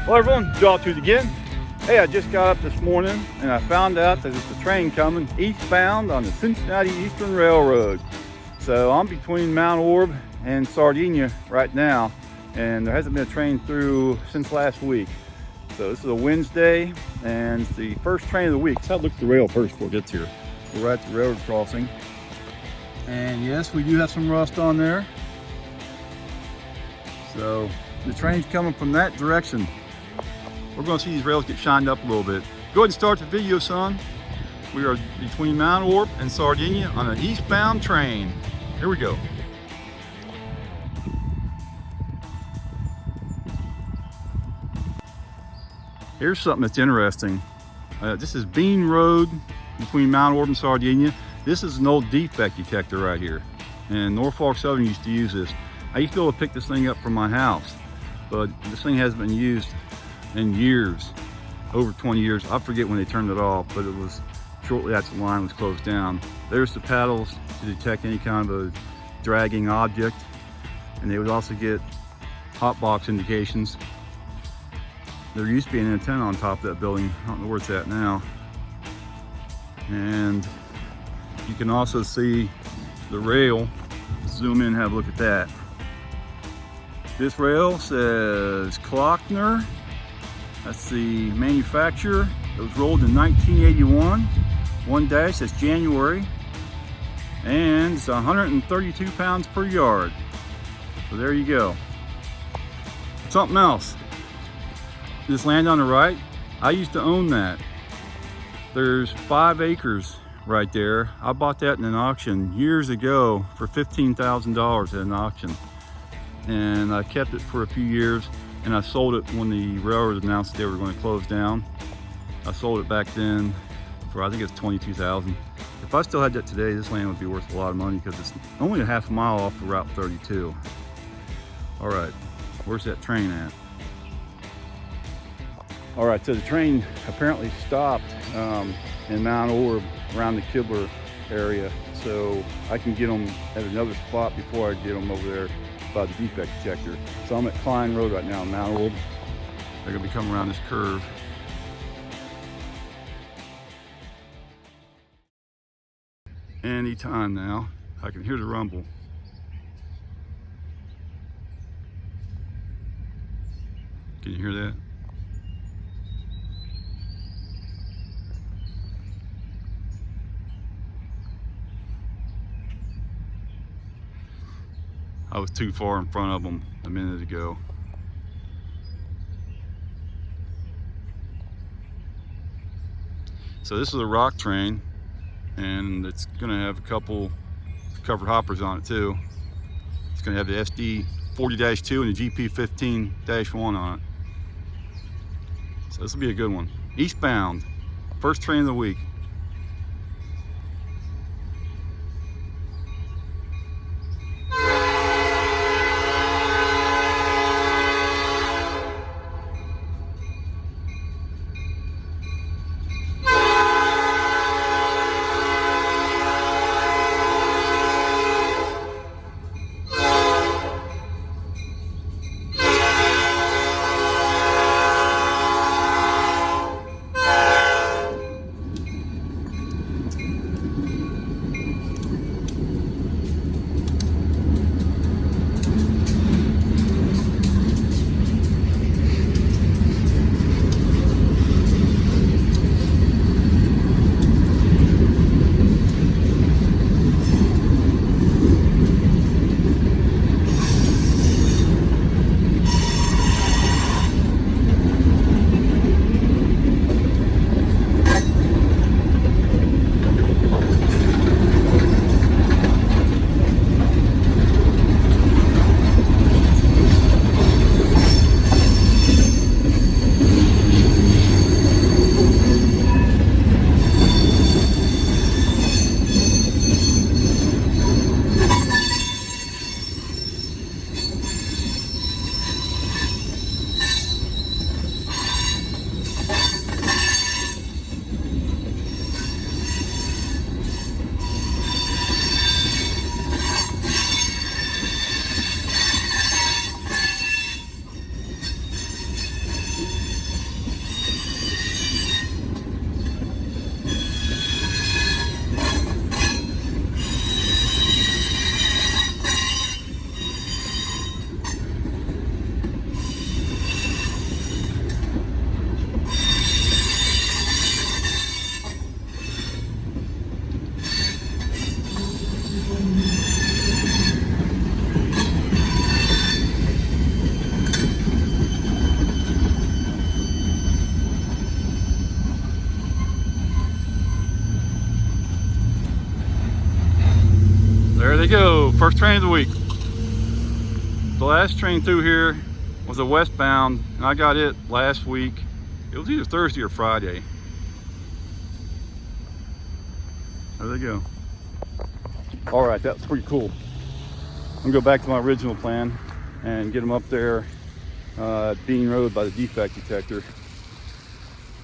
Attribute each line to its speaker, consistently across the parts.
Speaker 1: Well, everyone, Jawtooth again. Hey, I just got up this morning and I found out that there's a train coming eastbound on the Cincinnati Eastern Railroad. So I'm between Mount Orab and Sardinia right now, and there hasn't been a train through since last week. So this is a Wednesday, and it's the first train of the week. So I'll look at the rail first before it gets here. We're at the railroad crossing, and yes, we do have some rust on there. So the train's coming from that direction. We're going to see these rails get shined up a little bit. Go ahead and start the video, son. We are between Mount Orab and Sardinia on an eastbound train. Here we go. Here's something that's interesting. This is Bean Road between Mount Orab and Sardinia. This is an old Defect detector right here. And Norfolk Southern used to use this. I used to be able to pick this thing up from my house, but this thing hasn't been used in years, over 20 years. I forget when they turned it off, but it was shortly after the line was closed down. There's the paddles to detect any kind of a dragging object, and they would also get hot box indications. There used to be an antenna on top of that building. I don't know where it's at now. And you can also see the rail. Zoom in and have a look at that. This rail says Klockner. That's the manufacturer. It was rolled in 1981. One dash, that's January. And it's 132 pounds per yard. So there you go. Something else. This land on the right, I used to own that. There's 5 acres right there. I bought that in an auction years ago for $15,000 at an auction. And I kept it for a few years, and I sold it when the railroad announced they were going to close down. I sold it back then for, I think it's $22,000. If I still had that today, this land would be worth a lot of money because it's only a half a mile off of Route 32. All right, where's that train at? All right, so the train apparently stopped in Mount Orab around the Kibler area. So I can get them at another spot before I get them over there by the defect detector. So I'm at Klein Road right now in Mount Orab. They're gonna be coming around this curve. Anytime now, I can hear the rumble. Can you hear that? I was too far in front of them a minute ago. So this is a rock train, and it's gonna have a couple covered hoppers on it too. It's gonna have the SD 40-2 and the GP 15-1 on it. So this will be a good one. Eastbound, first train of the week. First train of the week. The last train through here was a westbound, and I got it last week. It was either Thursday or Friday. There they go. All right, that's pretty cool. I'm gonna go back to my original plan and get them up there at Bean Road by the Defect Detector.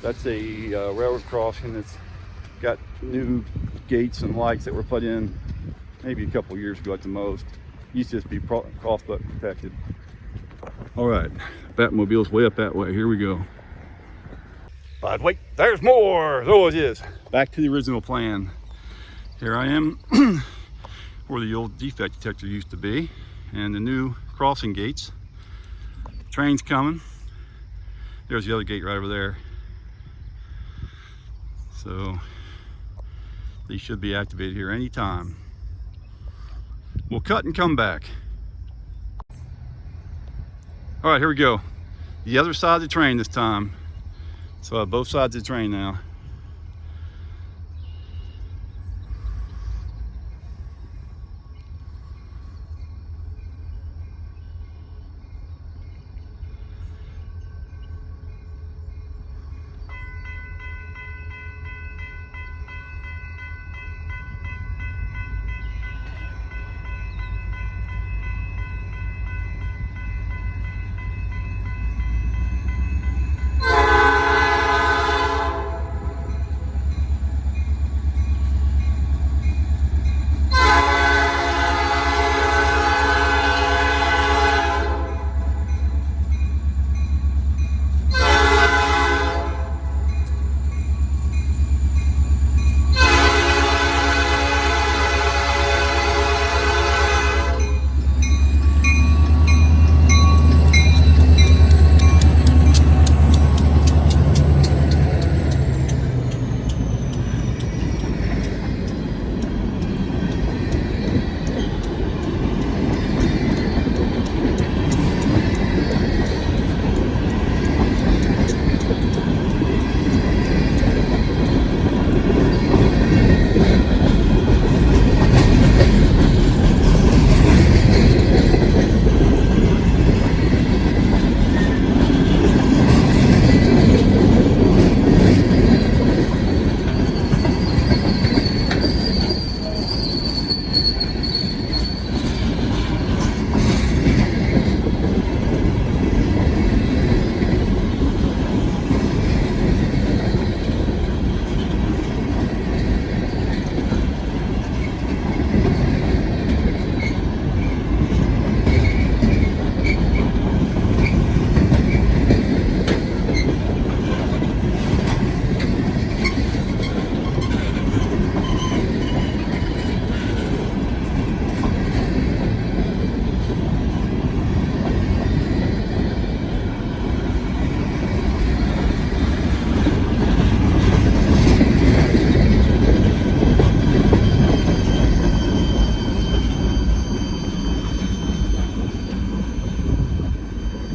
Speaker 1: That's a railroad crossing that's got new gates and lights that were put in maybe a couple years ago at the most. Used to just be crossbuck protected. All right, Batmobile's way up that way. Here we go. But wait, there's more. There always is. Back to the original plan. Here I am where the old defect detector used to be, and the new crossing gates. Train's coming. There's the other gate right over there. So these should be activated here anytime. We'll cut and come back. All right, here we go. The other side of the train this time. So I have both sides of the train now.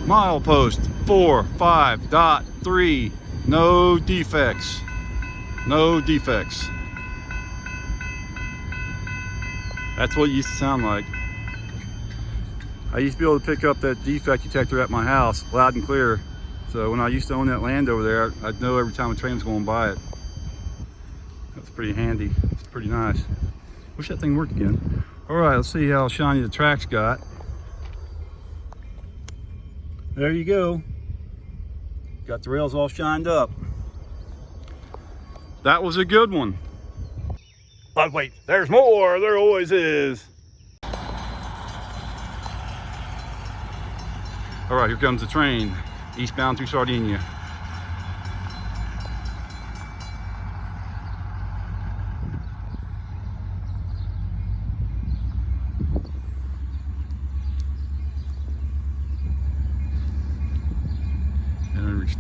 Speaker 1: Milepost 45.3. No defects. No defects. That's what it used to sound like. I used to be able to pick up that defect detector at my house loud and clear. So when I used to own that land over there, I'd know every time a train was going by it. That's pretty handy. It's pretty nice. Wish that thing worked again. All right, let's see how shiny the tracks got. There you go. Got the rails all shined up. That was a good one. But wait, there's more. There always is. All right, here comes the train, eastbound through Sardinia.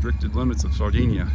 Speaker 1: Restricted limits of Sardinia.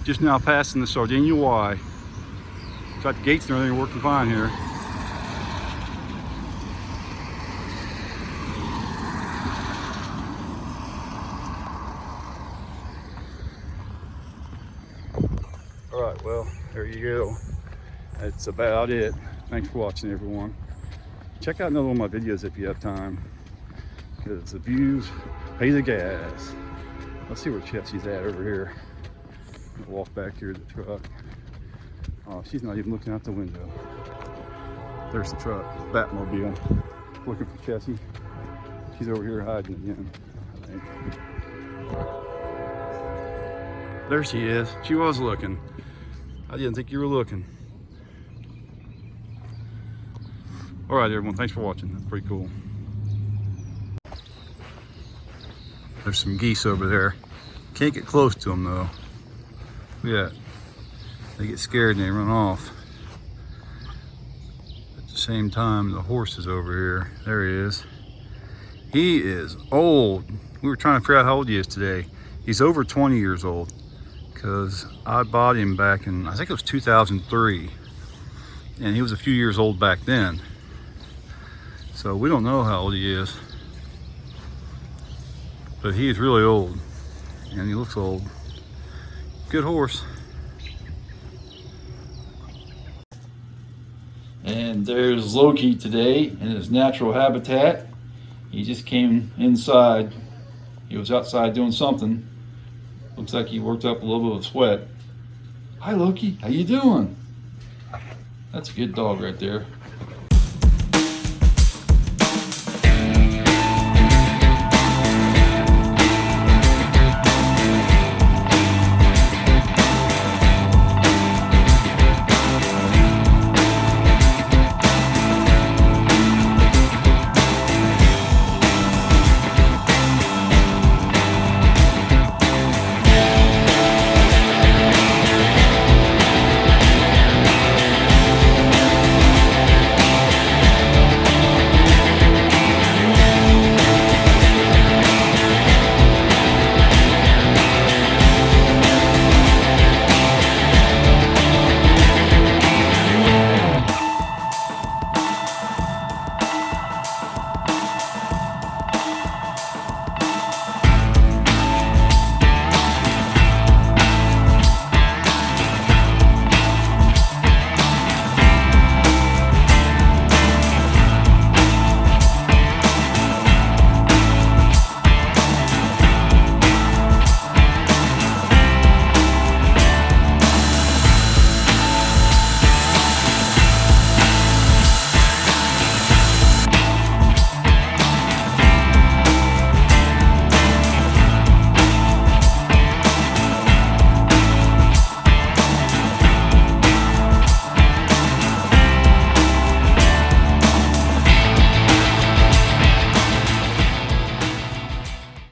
Speaker 1: just now passing the Sardinia Y. Got the gates and everything working fine here. All right, well, there you go. That's about it. Thanks for watching, everyone. Check out another one of my videos if you have time, because the views pay the gas. Let's see where Chelsea's at over here. I'll walk back here to the truck. Oh, she's not even looking out the window. There's the truck, Batmobile. Looking for Chelsea. She's over here hiding again, I think. There she is. She was looking. I didn't think you were looking. All right, everyone, thanks for watching. That's pretty cool. There's some geese over there. Can't get close to them though. Yeah, they get scared and they run off. At the same time, the horse is over here. There he is. He is old. We were trying to figure out how old he is today. He's over 20 years old, because I bought him back in, I think it was 2003, and he was a few years old back then. So we don't know how old he is, but he is really old, and he looks old. Good horse. And there's Loki today in his natural habitat. He just came inside. He was outside doing something. Looks like he worked up a little bit of sweat. Hi Loki, how you doing? That's a good dog right there.